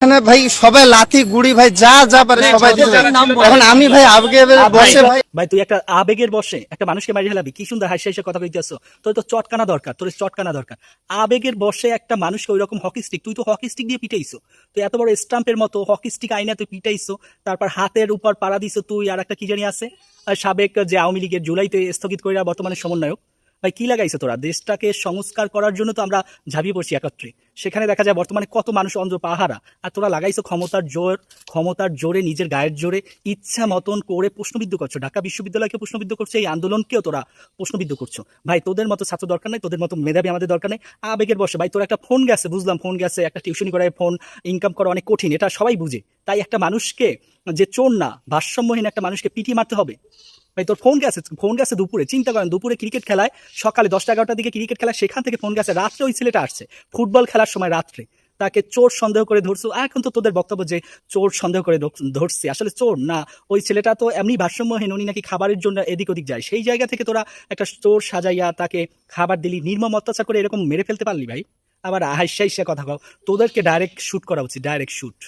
এখানে ভাই সবাই লাথি গুড়ি ভাই যা যা পারে সবাই দিবে। এখন আমি ভাই আবেগে বসে ভাই ভাই তুই একটা আবেগের বসে একটা মানুষকে মারি ফেলাবি, কি সুন্দর হাসি হাসি কথা কইতেছ। তোর তো চটকানা দরকার, তোর চটকানা দরকার। আবেগের বসে একটা মানুষকে ওই রকম হকি স্টিক, তুই তো হকি স্টিক দিয়ে পিটাইছো, তুই এত বড় স্টাম্পের মতো হকি স্টিক আইনা তুই পিটাইছো, তারপর হাতের উপর পাড়া দিছো তুই। আর একটা কি জানি আছে, সাবেক যে আওয়ামী লীগের জুলাইতে স্থগিত করে বর্তমানে সমন্বয়ক। ভাই কি লাগাইছো তোরা? দেশটাকে সংস্কার করার জন্য তো আমরা ঝাঁপিয়ে পড়ছি একত্রে। সেখানে দেখা যায় বর্তমানে কত মানুষ অন্ধ্র পাহারা, আর তোরা লাগাইছো ক্ষমতার জোর, ক্ষমতার জোরে, নিজের গায়ের জোরে ইচ্ছা মতন করে প্রশ্নবিদ্ধ করছো। ঢাকা বিশ্ববিদ্যালয়কে প্রশ্নবিদ্ধ করছো, এই আন্দোলনকেও তোরা প্রশ্নবিদ্ধ করছো। ভাই তোদের মতো ছাত্র দরকার নাই, তোদের মতো মেধাবী আমাদের দরকার নেই। আবেগের বসে ভাই তোর একটা ফোন গেছে, বুঝলাম ফোন গেছে, একটা টিউশনি করায় ফোন ইনকাম করা অনেক কঠিন, এটা সবাই বুঝে। তাই একটা মানুষকে, যে চোর না ভারসাম্যহীন একটা মানুষকে পিটিয়ে মারতে হবে? ভাই তোর ফোন গেছে, ফোন গেছে দুপুরে, চিন্তা করেন দুপুরে ক্রিকেট খেলায়, সকালে 10টা 11টার দিকে ক্রিকেট খেলায়, সেখান থেকে ফোন গেছে রাত্রে, ওই ছেলেটা আসছে ফুটবল খেলার সময় রাত্রে, তাকে চোর সন্দেহ করে ধরছো। এখন তো তোদের বক্তব্য যে চোর সন্দেহ করে ধরছে, আসলে চোর না, ওই ছেলেটা তো এমনি ভারসাম্যহীন, উনি নাকি খাবারের জন্য এদিক ওদিক যায়, সেই জায়গা থেকে তোরা একটা চোর সাজাইয়া তাকে খাবার দিলি, নির্মম অত্যাচার করে এরকম মেরে ফেলতে পারলি ভাই? আবার হাইসা হাইসা কথা কও। তোদেরকে ডাইরেক্ট শুট করা উচিত, ডাইরেক্ট শুট।